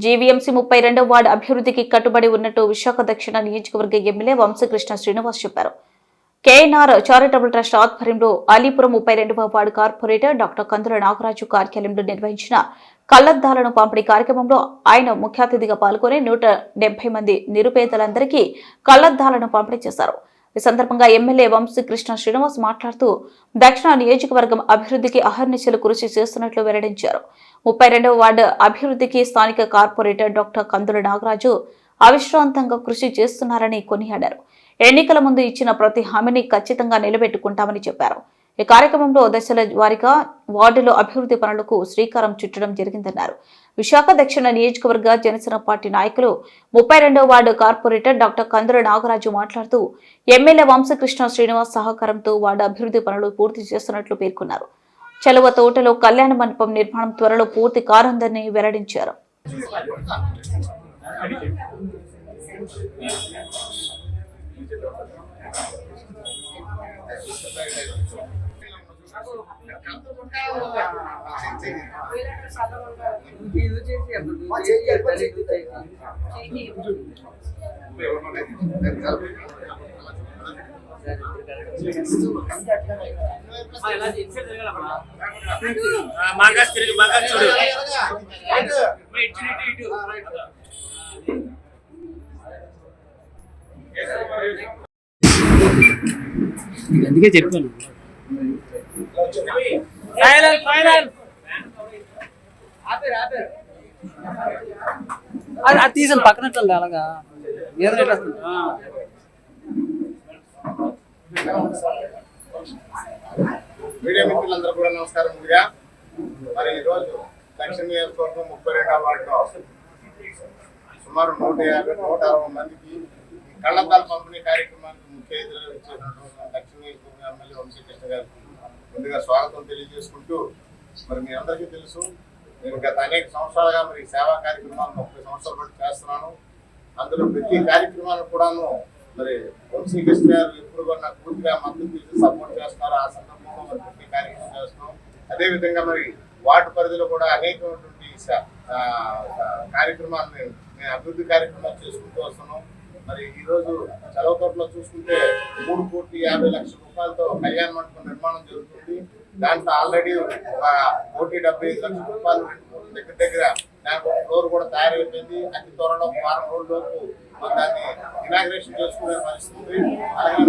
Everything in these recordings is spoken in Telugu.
జీవీఎంసీ 32వ వార్డు అభివృద్ధికి కట్టుబడి ఉన్నట్టు విశాఖ దక్షిణ నియోజకవర్గ ఎమ్మెల్యే వంశకృష్ణ శ్రీనివాస్ చెప్పారు. కేఎన్ఆర్ చారిటబుల్ ట్రస్ట్ ఆధ్వర్యంలో అలీపురం 32వ వార్డు కార్పొరేటర్ డాక్టర్ కందుల నాగరాజు కార్యాలయంలో నిర్వహించిన కళ్లద్దాలను పంపిణీ కార్యక్రమంలో ఆయన ముఖ్య అతిథిగా పాల్గొని 170 మంది నిరుపేదలందరికీ కళ్లద్దాలను పంపిణీ చేశారు. ఈ సందర్భంగా ఎమ్మెల్యే వంశకృష్ణ శ్రీనివాస్ మాట్లాడుతూ దక్షిణ నియోజకవర్గం అభివృద్ధికి అహర్నిశలు కృషి చేస్తున్నట్లు వెల్లడించారు. 32వ వార్డు అభివృద్ధికి స్థానిక కార్పొరేటర్ డాక్టర్ కందుల నాగరాజు అవిశ్రాంతంగా కృషి చేస్తున్నారని కొనియాడారు. ఎన్నికల ముందు ఇచ్చిన ప్రతి హామీని ఖచ్చితంగా నిలబెట్టుకుంటామని చెప్పారు. ఈ కార్యక్రమంలో దశల వారీగా వార్డులో అభివృద్ధి పనులకు శ్రీకారం చుట్టడం జరిగిందన్నారు. విశాఖ దక్షిణ నియోజకవర్గ జనసేన పార్టీ నాయకులు 32వ వార్డు కార్పొరేటర్ డాక్టర్ కందుల నాగరాజు మాట్లాడుతూ ఎమ్మెల్యే వంశకృష్ణ శ్రీనివాస్ సహకారంతో వార్డు అభివృద్ధి పనులు పూర్తి చేస్తున్నట్లు పేర్కొన్నారు. చలువ తోటలో కళ్యాణ మండపం నిర్మాణం త్వరలో పూర్తి కానుందని వెల్లడించారు. అందుకే చెప్పాను అది తీసాను పక్కనట్టు అలాగా మీడియా మిత్రులందరూ కూడా నమస్కారం. ముందుగా మరి ఈరోజు దక్షిణ నియోజకవర్గం 32వ వార్డులో సుమారు 150-160 మందికి కళ్లద్దాల పంపిణీ కార్యక్రమానికి ముఖ్య అతిథులుగా ఇచ్చేసినటువంటి దక్షిణ నియోజకవర్గ ఎమ్మెల్యే వంశకృష్ణ గారికి ముందుగా స్వాగతం తెలియజేసుకుంటూ, మరి మీ అందరికీ తెలుసు, నేను గత అనేక సంవత్సరాలుగా మరి సేవా కార్యక్రమాలు 30 సంవత్సరాల బట్టి చేస్తున్నాను. అందులో ప్రతి కార్యక్రమాన్ని కూడాను మరి వంశకృష్ణ గారు ఎప్పుడు కూడా నాకు పూర్తిగా మద్దతు ఇచ్చి సపోర్ట్ చేస్తున్నారు. ఆ సందర్భంలో మరి ప్రతి కార్యక్రమం చేస్తున్నాం. అదేవిధంగా మరి వార్డు పరిధిలో కూడా అనేకమైనటువంటి కార్యక్రమాలని మేము అభివృద్ధి కార్యక్రమాలు చేసుకుంటూ వస్తున్నాం. మరి ఈరోజు చలవతోటలో చూసుకుంటే 3,50,00,000 రూపాయలతో కళ్యాణ మండపం నిర్మాణం జరుగుతుంది. దాంట్లో ఆల్రెడీ 1,75,00,000 రూపాయలు దగ్గర దానికి ఒక ఫ్లోర్ కూడా తయారైపోయింది. అతి త్వరలో వారం రోజుల్లోపు దాన్ని ఇనాగ్రేషన్ చేసుకునే పరిస్థితి. అలాగే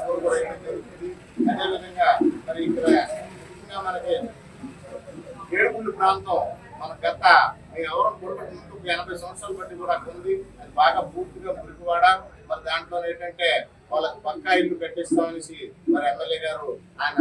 ఫ్లోర్ కూడా జరుగుతుంది. అదేవిధంగా మరి ఇక్కడ ముఖ్యంగా మనకి ఏడుగుండు ప్రాంతం మన గత ఎవరో కోరుకుంటే 80 సంవత్సరాలు బట్టి కూడా అక్కడ ఉంది. అది బాగా పూర్తిగా మురికివాడ. మరి దాంట్లో ఏంటంటే వాళ్ళకి పక్కా ఇల్లు కట్టిస్తామనేసి మరి ఎమ్మెల్యే గారు ఆయన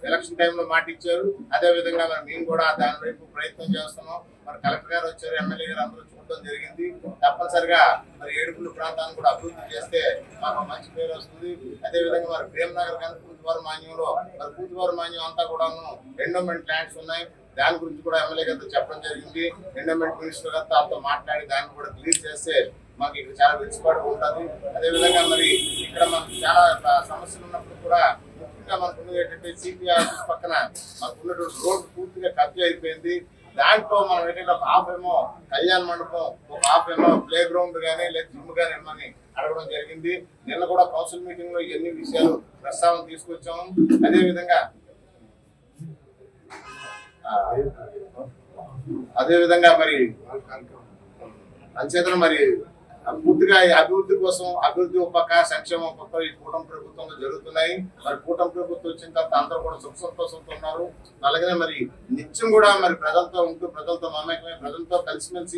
ఎలక్షన్ టైంలో మాట ఇచ్చారు. అదేవిధంగా మరి మేము కూడా దాని వైపు ప్రయత్నం చేస్తున్నాం. మరి కలెక్టర్ గారు వచ్చారు, ఎమ్మెల్యే గారు అందరూ చూడడం జరిగింది. తప్పనిసరిగా మరి ఏడుగుండు ప్రాంతాన్ని కూడా అభివృద్ధి చేస్తే మాకు మంచి పేరు వస్తుంది. అదేవిధంగా మరి ప్రేమనగర్ కానీ పూర్తివారి మాన్యంలో మరి పూర్తివారి మాన్యం అంతా కూడాను ఎండోమెంట్ ల్యాండ్స్ ఉన్నాయి. దాని గురించి కూడా ఎమ్మెల్యే గారితో చెప్పడం జరిగింది. ఎండోమెంట్ మినిస్టర్ గారితో వాళ్ళతో మాట్లాడి దాన్ని కూడా క్లియర్ చేస్తే మాకు ఇక్కడ చాలా వెసులుబాటు ఉంటుంది. అదేవిధంగా మరి ఇక్కడ మనకు చాలా సమస్యలు ఉన్నప్పుడు కూడా ముఖ్యంగా మనకు ఏంటంటే సిపి ఆఫీస్ పక్కన మనకు ఉన్నటువంటి రోడ్డు పూర్తిగా కబ్జా అయిపోయింది. దాంట్లో మనం ఏంటంటే ఒక హాఫ్ ఏమో కళ్యాణ మండపం, ఒక హాఫ్ ఏమో ప్లే గ్రౌండ్ కానీ లేదా జిమ్ కానీ ఇవ్వమని అడగడం జరిగింది. నిన్న కూడా కౌన్సిల్ మీటింగ్ లో ఎన్ని విషయాలు ప్రస్తావన తీసుకొచ్చాము. అదేవిధంగా మరి అంచేతను మరి పూర్తిగా అభివృద్ధి కోసం అభివృద్ధి ఒక పక్క, సంక్షేమం ఒక పక్క ఈ కూటమి ప్రభుత్వంలో జరుగుతున్నాయి. మరి కూటమి ప్రభుత్వం వచ్చిన తర్వాత అందరూ కూడా సుఖ సంతోషంతో ఉన్నారు. అలాగే మరి నిత్యం కూడా మరి ప్రజలతో ఉంటూ ప్రజలతో మమేకమై ప్రజలతో కలిసిమెలిసి